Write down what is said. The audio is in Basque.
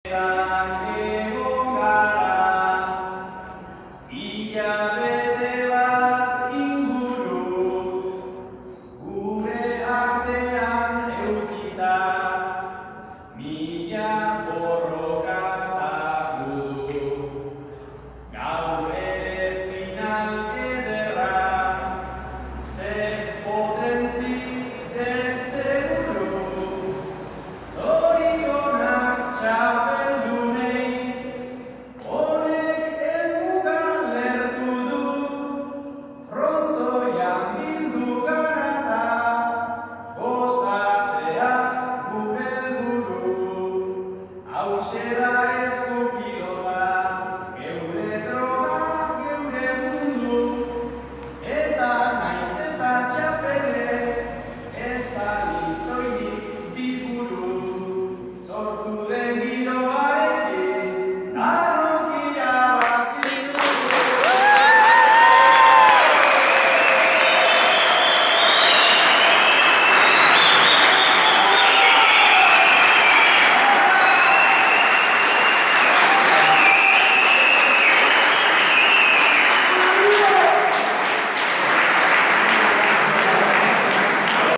Egon gara, hilabete bat inguru, gure artean edukita, mila borroka taku. Gaur ere final ederra, ze potentzi, ze seguru, zorionak txapeldunei, honek helmuga lertu du, frontoian bildu gara ta, gozatzea gure helburu. Hauxe da